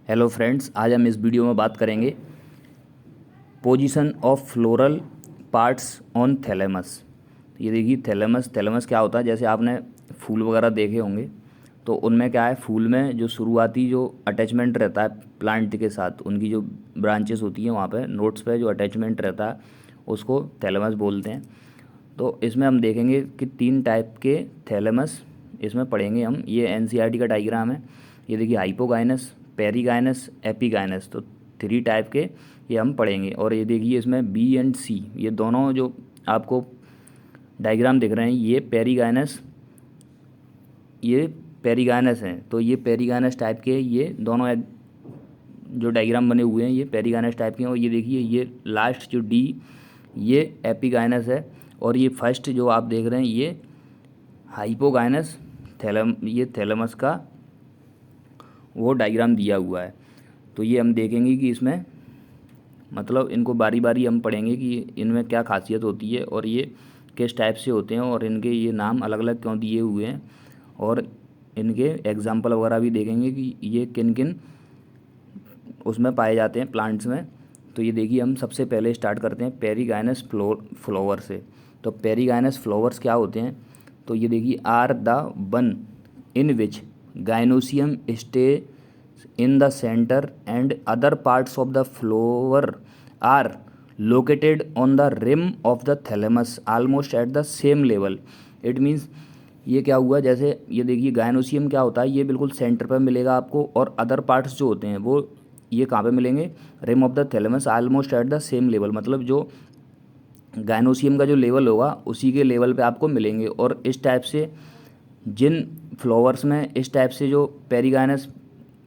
Hello friends, आज हम इस वीडियो में बात करेंगे position of floral parts on thalamus. ये देखिए थैलेमस थैलेमस क्या होता है। जैसे आपने फूल वगैरह देखे होंगे तो उनमें क्या है, फूल में जो शुरुआती जो अटैचमेंट रहता है प्लांट के साथ, उनकी जो ब्रांचेस होती हैं वहाँ पे नोट्स पे जो अटैचमेंट रहता है उसको थैलेमस बोलते हैं। तो इसमें हम देखेंगे कि 3 टाइप के थैलेमस इसमें पढ़ेंगे हम। ये एनसीईआरटी का डायग्राम है। ये देखिए हाइपोगाइनस, पेरीगाइनस, एपीगाइनस, तो 3 टाइप के ये हम पढ़ेंगे। और ये देखिए इसमें बी एंड सी, ये दोनों जो आपको डायग्राम दिख रहे हैं ये पेरीगाइनस हैं। तो ये पेरीगाइनस टाइप के ये दोनों जो डायग्राम बने हुए हैं ये पेरीगाइनस टाइप के हैं। और ये देखिए ये लास्ट जो डी ये एपीगाइनस है। और ये फर्स्ट जो आप देख रहे हैं ये हाइपोगाइनस ये थैलेमस का वो डायग्राम दिया हुआ है। तो ये हम देखेंगे कि इसमें मतलब इनको बारी बारी हम पढ़ेंगे कि इनमें क्या खासियत होती है और ये किस टाइप से होते हैं और इनके ये नाम अलग अलग क्यों दिए हुए हैं, और इनके एग्जाम्पल वगैरह भी देखेंगे कि ये किन किन उसमें पाए जाते हैं प्लांट्स में। तो ये देखिए हम सबसे पहले स्टार्ट करते हैं पेरीगाइनस फ्लावर से। तो पेरीगाइनस फ्लावर्स क्या होते हैं, तो ये देखिए are the one in which gynoecium stay in the center and other parts of the flower are located on the rim of the thalamus almost at the same level. It means ये क्या हुआ, जैसे ये देखिए gynoecium क्या होता है, ये बिल्कुल सेंटर पर मिलेगा आपको, और अदर पार्ट्स जो होते हैं वो ये कहाँ पे मिलेंगे, rim of the thalamus almost at the same level. मतलब जो गायनोसियम का जो लेवल होगा उसी के लेवल पे आपको मिलेंगे। और इस टाइप से जिन फ्लावर्स में इस टाइप से जो पेरीगाइनस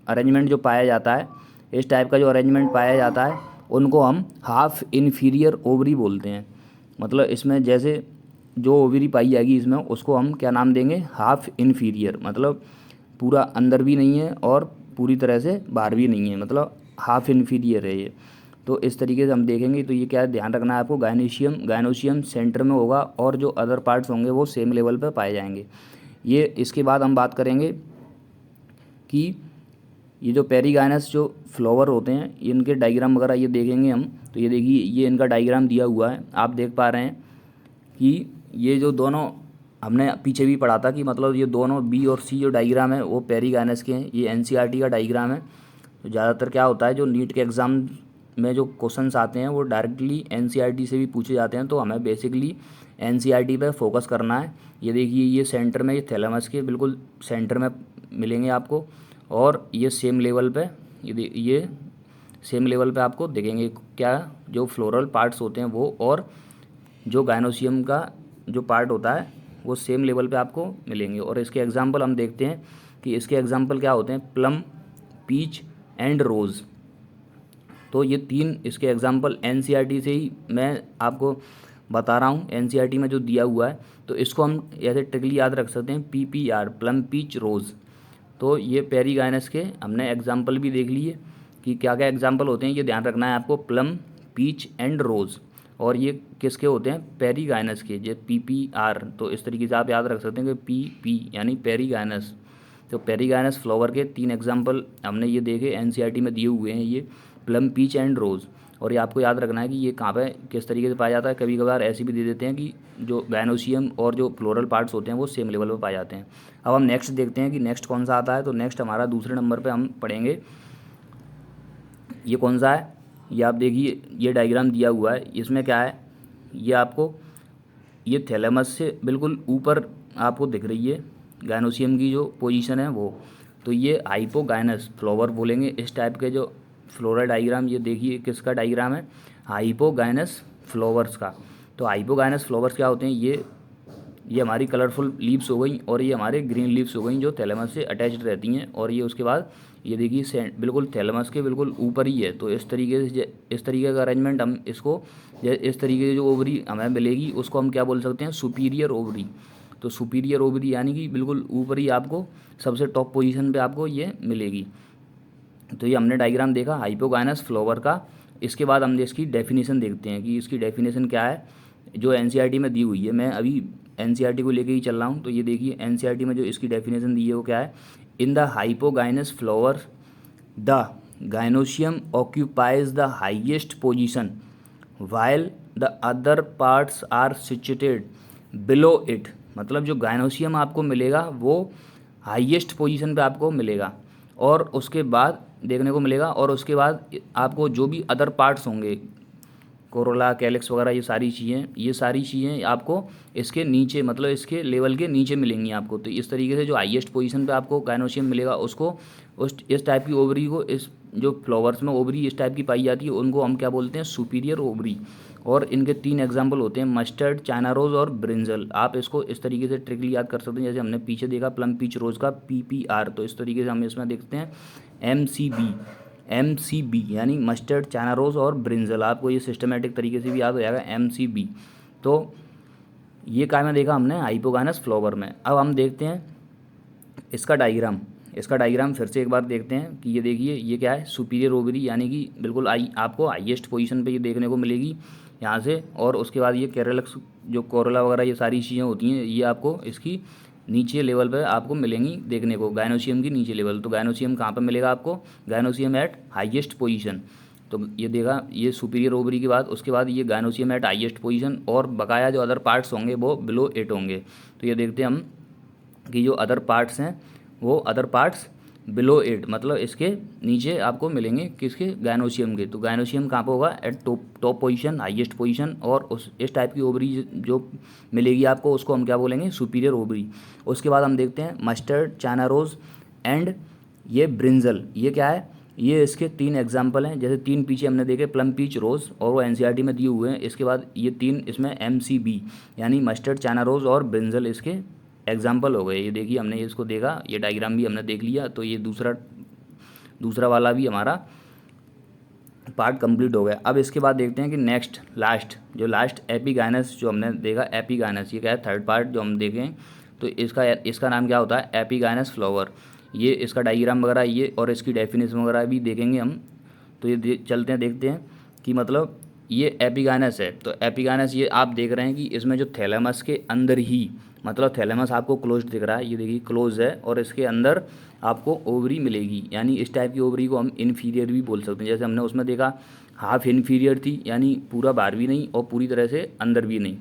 अरेंजमेंट जो पाया जाता है, इस टाइप का जो अरेंजमेंट पाया जाता है उनको हम हाफ इन्फीरियर ओवरी बोलते हैं। मतलब इसमें जैसे जो ओवरी पाई जाएगी इसमें उसको हम क्या नाम देंगे, हाफ इन्फीरियर। मतलब पूरा अंदर भी नहीं है और पूरी तरह से बाहर भी नहीं है, मतलब हाफ इन्फीरियर है ये। तो इस तरीके से हम देखेंगे। तो ये क्या है, ध्यान रखना है आपको, गायनोशियम सेंटर में होगा और जो अदर पार्ट्स होंगे वो सेम लेवल पर पाए जाएंगे। ये इसके बाद हम बात करेंगे कि ये जो पेरीगाइनस जो फ्लावर होते हैं इनके डायग्राम वगैरह ये देखेंगे हम। तो ये देखिए ये इनका डायग्राम दिया हुआ है, आप देख पा रहे हैं कि ये जो दोनों हमने पीछे भी पढ़ा था कि मतलब ये दोनों बी और सी जो डायग्राम है वो पेरीगाइनस के हैं। ये एनसीईआरटी का डायग्राम है। तो ज़्यादातर क्या होता है, जो नीट के एग्ज़ाम में जो क्वेश्चंस आते हैं वो डायरेक्टली एनसीईआरटी से भी पूछे जाते हैं, तो हमें बेसिकली एनसीईआरटी पे फोकस करना है। ये देखिए ये सेंटर में, ये थैलेमस के बिल्कुल सेंटर में मिलेंगे आपको, और ये सेम लेवल पे ये सेम लेवल पे आपको दिखेंगे क्या, जो फ्लोरल पार्ट्स होते हैं वो, और जो गायनोसियम का जो पार्ट होता है वो सेम लेवल पे आपको मिलेंगे। और इसके एग्जांपल हम देखते हैं कि इसके एग्जांपल क्या होते हैं, प्लम, पीच एंड रोज़। तो ये 3 इसके एग्जांपल एनसीईआरटी से ही मैं आपको बता रहा हूँ, एनसीईआरटी में जो दिया हुआ है। तो इसको हम ऐसे ट्रिकली याद रख सकते हैं, पीपीआर, प्लम, पीच, रोज़। तो ये पेरीगाइनस के हमने एग्जाम्पल भी देख लिए कि क्या क्या एग्जाम्पल होते हैं, ये ध्यान रखना है आपको, प्लम, पीच एंड रोज़। और ये किसके होते हैं, पेरीगाइनस के, ये पीपीआर। तो इस तरीके से आप याद रख सकते हैं कि पी यानी पेरीगाइनस। तो पेरीगाइनस फ्लावर के 3 एग्जाम्पल हमने ये देखे एनसीईआरटी में दिए हुए हैं, ये प्लम, पीच एंड रोज़। और ये आपको याद रखना है कि ये कहाँ पे किस तरीके से पाया जाता है। कभी कभार ऐसे भी दे देते हैं कि जो गायनोसियम और जो फ्लोरल पार्ट्स होते हैं वो सेम लेवल पर पाए जाते हैं। अब हम नेक्स्ट देखते हैं कि नेक्स्ट कौन सा आता है। तो नेक्स्ट हमारा दूसरे नंबर पे हम पढ़ेंगे, ये कौन सा है, ये आप देखिए ये डायग्राम दिया हुआ है। इसमें क्या है, ये आपको ये थैलेमस से बिल्कुल ऊपर आपको दिख रही है गायनोसियम की जो पोजीशन है वो। तो ये हाइपोगाइनस फ्लावर बोलेंगे इस टाइप के जो फ्लोरल डायग्राम। ये देखिए किसका डायग्राम है, हाइपोगाइनस फ्लावर्स का। तो हाइपोगाइनस फ्लावर्स क्या होते हैं, ये हमारी कलरफुल लीव्स हो गई और ये हमारे ग्रीन लीव्स हो गई जो थैलेमस से अटैच्ड रहती हैं। और ये उसके बाद ये देखिए बिल्कुल थैलेमस के बिल्कुल ऊपर ही है। तो इस तरीके से, इस तरीके का अरेंजमेंट हम इसको, इस तरीके की जो ओवरी हमें मिलेगी उसको हम क्या बोल सकते हैं, सुपीरियर ओवरी। तो सुपीरियर ओवरी यानी कि बिल्कुल ऊपर ही आपको सबसे टॉप पोजीशन पे आपको ये मिलेगी। तो ये हमने डायग्राम देखा हाइपोगाइनस फ्लावर का। इसके बाद हम इसकी डेफिनेशन देखते हैं कि इसकी डेफिनेशन क्या है, जो एनसीईआरटी में दी हुई है। मैं अभी एनसीईआरटी को लेके ही चल रहा हूँ। तो ये देखिए एनसीईआरटी में जो इसकी डेफिनेशन दी है वो क्या है, in the hypogynous flower the gynoecium occupies the highest position while the other parts are situated below it। मतलब जो गाइनोशियम आपको मिलेगा वो हाईएस्ट पोजीशन पे आपको मिलेगा और उसके बाद देखने को मिलेगा, और उसके बाद आपको जो भी अदर पार्ट्स होंगे, कोरोला, कैलिक्स वगैरह, ये सारी चीज़ें आपको इसके नीचे, मतलब इसके लेवल के नीचे मिलेंगी आपको। तो इस तरीके से जो हाईएस्ट पोजीशन पे आपको गाइनोशियम मिलेगा उसको, उस इस टाइप की ओवरी को, इस जो फ्लावर्स में ओवरी इस टाइप की पाई जाती है उनको हम क्या बोलते हैं, सुपीरियर ओवरी। और इनके 3 एग्जाम्पल होते हैं, मस्टर्ड, चाइना रोज़ और ब्रिंजल। आप इसको इस तरीके से ट्रिकली याद कर सकते हैं, जैसे हमने पीछे देखा प्लम पीच रोज़ का PPR, तो इस तरीके से हम इसमें देखते हैं MCB यानी मस्टर्ड, चाइना रोज़ और ब्रिंजल। आपको ये सिस्टमेटिक तरीके से भी याद हो जाएगा MCB। तो ये काय में देखा हमने, हाइपोगाइनस फ्लावर में। अब हम देखते हैं इसका डायग्राम फिर से एक बार देखते हैं कि ये देखिए ये क्या है, सुपीरियर ओवरी, यानी कि बिल्कुल आपको हाईएस्ट पोजीशन पे ये देखने को मिलेगी यहाँ से। और उसके बाद ये कैरेलक्स, जो कोरोला वगैरह ये सारी चीज़ें होती हैं, ये आपको इसकी नीचे लेवल पे आपको मिलेंगी देखने को, गाइनोशियम की नीचे लेवल। तो गाइनोशियम कहाँ पे मिलेगा आपको, गाइनोशियम एट हाईएस्ट पोजीशन। तो ये देखा, ये सुपीरियर ओवरी के बाद, उसके बाद ये गाइनोशियम एट हाईएस्ट पोजीशन, और बकाया जो अदर पार्ट्स होंगे वो बिलो इट होंगे। तो ये देखते हैं हम कि जो अदर पार्ट्स हैं वो अदर पार्ट्स बिलो इट, मतलब इसके नीचे आपको मिलेंगे किसके, गाइनोशियम के। तो गाइनोशियम कहाँ पे होगा, eight top position, highest position. और उस इस टाइप की ओवरी जो मिलेगी आपको उसको हम क्या बोलेंगे, सुपीरियर ओवरी। उसके बाद हम देखते हैं मस्टर्ड, चाइना रोज़ एंड ये ब्रिंजल। ये क्या है, ये इसके 3 एग्जाम्पल हैं, जैसे 3 पीछे हमने देखे, प्लम पीच रोज़, और वो NCERT में दिए हुए हैं। इसके बाद ये 3 इसमें MCB यानी मस्टर्ड, चाइना रोज़ और ब्रिंजल इसके एग्जाम्पल हो गए। ये देखिए हमने इसको देखा, ये डायग्राम भी हमने देख लिया। तो ये दूसरा वाला भी हमारा पार्ट कंप्लीट हो गया। अब इसके बाद देखते हैं कि नेक्स्ट लास्ट एपिगाइनस जो हमने देखा, एपिगाइनस ये क्या है, थर्ड पार्ट जो हम देखें। तो इसका नाम क्या होता है, एपिगाइनस फ्लावर। ये इसका डायग्राम वगैरह ये और इसकी डेफिनेशन वगैरह भी देखेंगे हम। तो ये चलते हैं देखते हैं कि मतलब ये एपिगाइनस है। तो एपिगाइनस ये आप देख रहे हैं कि इसमें जो थैलेमस के अंदर ही, मतलब थैलेमस आपको क्लोज दिख रहा है, ये देखिए क्लोज है, और इसके अंदर आपको ओवरी मिलेगी। यानी इस टाइप की ओवरी को हम इन्फीरियर भी बोल सकते हैं। जैसे हमने उसमें देखा हाफ इन्फीरियर थी, यानी पूरा बाहर भी नहीं और पूरी तरह से अंदर भी नहीं,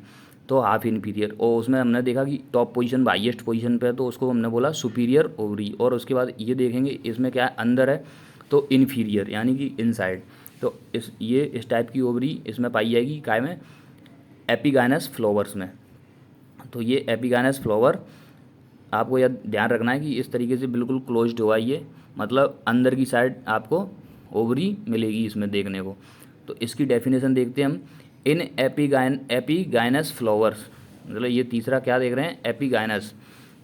तो हाफ इन्फीरियर। और उसमें हमने देखा कि टॉप पोजीशन हाईएस्ट पोजीशन पे है, तो उसको हमने बोला सुपीरियर ओवरी। और उसके बाद ये देखेंगे इसमें क्या है, अंदर है तो इन्फीरियर यानी कि इनसाइड। तो इस टाइप की ओवरी इसमें पाई जाएगी काय में, एपिगाइनस फ्लावर्स में। तो ये एपिगाइनस फ्लावर आपको यह ध्यान रखना है कि इस तरीके से बिल्कुल क्लोज्ड होगा ये, मतलब अंदर की साइड आपको ओवरी मिलेगी इसमें देखने को। तो इसकी डेफिनेशन देखते हैं हम, इन एपिगाइनस फ्लावर्स, मतलब ये तीसरा क्या देख रहे हैं, एपिगाइनस।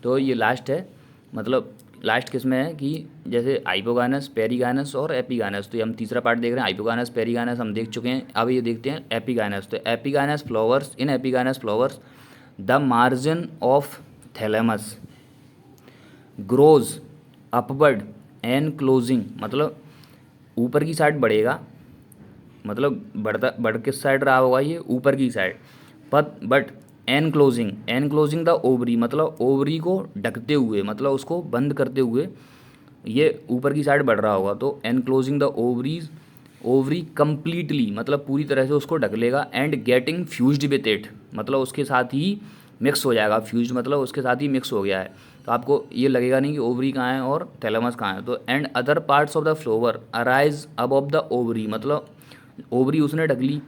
तो ये लास्ट है, मतलब लास्ट किस में है कि जैसे हाइपोगाइनस, पेरिगाइनस और एपिगाइनस। तो ये हम तीसरा पार्ट देख रहे हैं, हाइपोगाइनस, पेरिगाइनस हम देख चुके हैं। अब ये देखते हैं एपिगाइनस। तो epigynous flowers, in epigynous flowers the margin of thalamus grows upward and closing, मतलब ऊपर की साइड बढ़ेगा, मतलब बढ़ किस साइड रहा होगा, ये ऊपर की side. But enclosing the ovary, मतलब ओवरी को ढकते हुए, मतलब उसको बंद करते हुए ये ऊपर की साइड बढ़ रहा होगा। तो एनक्लोजिंग द ओवरी कम्प्लीटली, मतलब पूरी तरह से उसको ढक लेगा। And getting fused with it, मतलब उसके साथ ही मिक्स हो जाएगा। फ्यूज्ड मतलब उसके साथ ही मिक्स हो गया है, तो आपको ये लगेगा नहीं कि ओवरी कहाँ है और थैलेमस कहाँ है। तो and other parts of the flower arise above the ovary, मतलब ओवरी उसने ढक ली,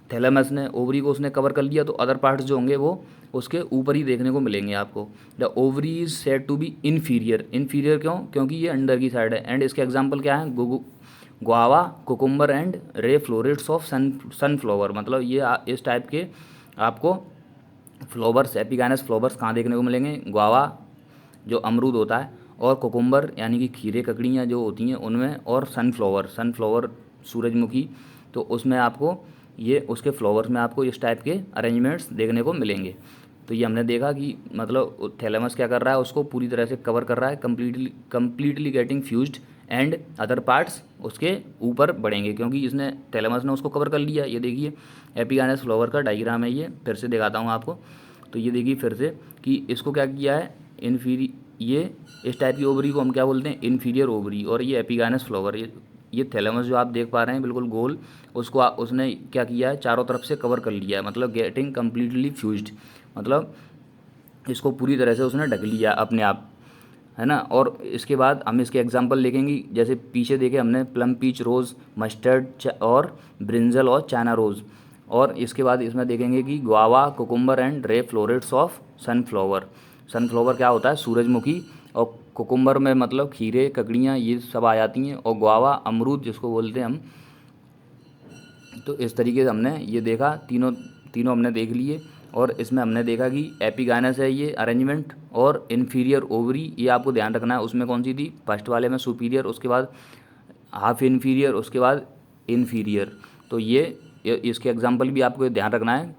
थैलेमस ने ओवरी को उसने कवर कर लिया, तो अदर पार्ट्स जो होंगे वो उसके ऊपर ही देखने को मिलेंगे आपको। The ovary is said to be inferior क्यों, क्योंकि ये अंडर की साइड है। एंड इसके एग्जाम्पल क्या है, guava, cucumber and ray florets of sunflower, मतलब ये इस टाइप के आपको फ्लावर्स, एपिगाइनस फ्लावर्स कहाँ देखने को मिलेंगे, गुआवा जो अमरूद होता है, और कुकुम्बर यानी कि खीरे ककड़ियाँ जो होती हैं उनमें, और सनफ्लावर सूरजमुखी, तो उसमें आपको ये उसके फ्लावर्स में आपको इस टाइप के अरेंजमेंट्स देखने को मिलेंगे। तो ये हमने देखा कि मतलब थैलेमस क्या कर रहा है, उसको पूरी तरह से कवर कर रहा है, completely getting fused, and other parts उसके ऊपर बढ़ेंगे क्योंकि इसने थैलेमस ने उसको कवर कर लिया। ये देखिए एपिगाइनस फ्लावर का डायग्राम है, ये फिर से दिखाता हूँ आपको। तो ये देखिए फिर से कि इसको क्या किया है, ये इस टाइप की ओवरी को हम क्या बोलते हैं, इन्फीरियर ओवरी, और ये एपिगाइनस फ्लावर, ये थैलेमस जो आप देख पा रहे हैं बिल्कुल गोल, उसको उसने क्या किया है, चारों तरफ से कवर कर लिया है, मतलब गेटिंग कम्प्लीटली फ्यूज्ड, मतलब इसको पूरी तरह से उसने ढक लिया अपने आप, है ना। और इसके बाद हम इसके एग्जांपल देखेंगे, जैसे पीछे देखे हमने प्लम पीच रोज़, मस्टर्ड और ब्रिंजल और चाइना रोज़। और इसके बाद इसमें देखेंगे कि guava, cucumber and ray florets of sunflower. Sunflower क्या होता है, सूरजमुखी, और कुकुम्बर में मतलब खीरे, ककड़ियाँ, ये सब आ जाती हैं, और गुआवा अमरूद जिसको बोलते हैं हम। तो इस तरीके से हमने ये देखा, तीनों तीनों हमने देख लिए। और इसमें हमने देखा कि एपिगाइनस है ये अरेंजमेंट, और इन्फीरियर ओवरी ये आपको ध्यान रखना है, उसमें कौन सी थी, फर्स्ट वाले में सुपीरियर, उसके बाद हाफ इन्फीरियर, उसके बाद इन्फीरियर। तो ये इसके एग्जांपल भी आपको ध्यान रखना है,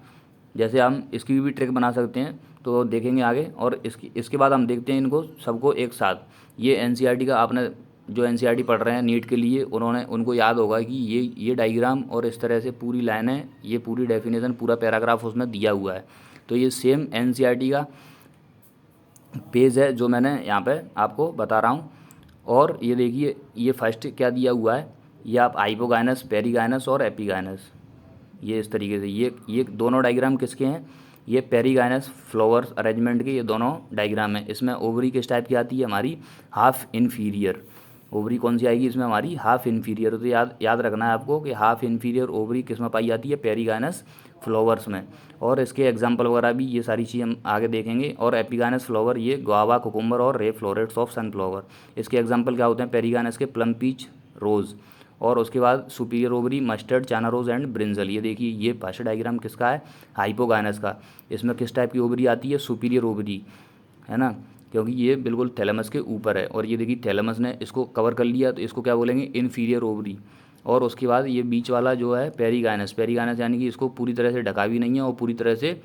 जैसे हम इसकी भी ट्रिक बना सकते हैं, तो देखेंगे आगे। और इसके बाद हम देखते हैं इनको सबको एक साथ। ये एनसीईआरटी का, आपने जो एनसीईआरटी पढ़ रहे हैं नीट के लिए, उनको याद होगा कि ये डायग्राम और इस तरह से पूरी लाइनें, ये पूरी डेफिनेशन, पूरा पैराग्राफ उसमें दिया हुआ है। तो ये सेम एनसीईआरटी का पेज है जो मैंने यहाँ पे आपको बता रहा हूँ। और ये देखिए, ये फर्स्ट क्या दिया हुआ है, ये आप हाइपोगाइनस, पेरीगाइनस और एपिगाइनस, ये इस तरीके से, ये दोनों डायग्राम किसके हैं, ये पेरीगाइनस फ्लावर्स अरेंजमेंट के ये दोनों डायग्राम है। इसमें ओवरी किस टाइप की आती है, हमारी हाफ इन्फीरियर ओवरी कौन सी आएगी इसमें, हमारी हाफ इन्फीरियर। तो याद रखना है आपको कि हाफ इन्फीरियर ओवरी किस में पाई जाती है, पेरीगाइनस फ्लावर्स में। और इसके एग्जांपल वगैरह भी ये सारी चीज़ हम आगे देखेंगे। और एपिगाइनस फ्लावर ये गुआवा, कुकुम्बर और रे फ्लोरेट्स ऑफ सनफ्लावर। इसके एग्जांपल क्या होते हैं, पेरीगाइनस के प्लम पीच रोज़, और उसके बाद superior ovary, mustard, China rose and brinjal. ये देखिए, ये फर्स्ट डायग्राम किसका है, हाइपोगाइनस का। इसमें किस टाइप की ओवरी आती है, सुपीरियर ओवरी, है ना, क्योंकि ये बिल्कुल थैलेमस के ऊपर है। और ये देखिए थैलेमस ने इसको कवर कर लिया, तो इसको क्या बोलेंगे, इन्फीरियर ओवरी। और उसके बाद ये बीच वाला जो है पेरीगाइनस, पेरीगाइनस यानी कि इसको पूरी तरह से ढका भी नहीं है और पूरी तरह से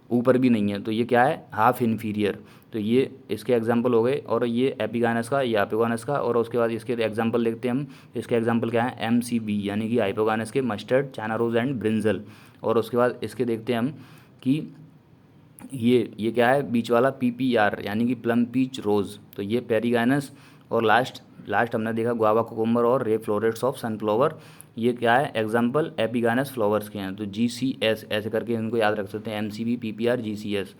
ऊपर भी नहीं है, तो ये क्या है, हाफ इन्फीरियर। तो ये इसके एग्जांपल हो गए। और ये एपिगाइनस का, ये एपिगाइनस का। और उसके बाद इसके एग्जांपल देखते हैं हम। इसके एग्जांपल क्या है, MCB यानी कि हाइपोगाइनस के mustard, China rose and brinjal. और उसके बाद इसके देखते हैं हम कि ये क्या है, बीच वाला PPR यानी कि प्लम पीच रोज़। तो ये पेरीगाइनस। और लास्ट हमने देखा गुआवा, कुकुम्बर और रे फ्लोरेट्स ऑफ सनफ्लावर। ये क्या है, एग्जांपल एपिगाइनस फ्लावर्स के हैं। तो GCS ऐसे करके इनको याद रख सकते हैं, MCB, PPR, GCS,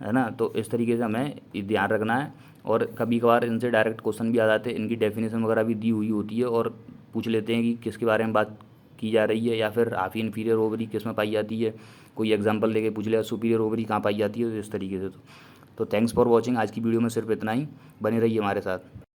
है ना। तो इस तरीके से हमें ध्यान रखना है। और कभी कभार इनसे डायरेक्ट क्वेश्चन भी आ जाते हैं, इनकी डेफिनेशन वगैरह भी दी हुई होती है, और पूछ लेते हैं कि किसके बारे में बात की जा रही है, या फिर हाफ इन्फीरियर ओवरी किस में पाई जाती है, कोई एग्जांपल देके पूछ लिया सुपीरियर ओवरी कहाँ पाई जाती है, तो इस तरीके से। तो थैंक्स फॉर वॉचिंग। आज की वीडियो में सिर्फ इतना ही, बने रहिए हमारे साथ।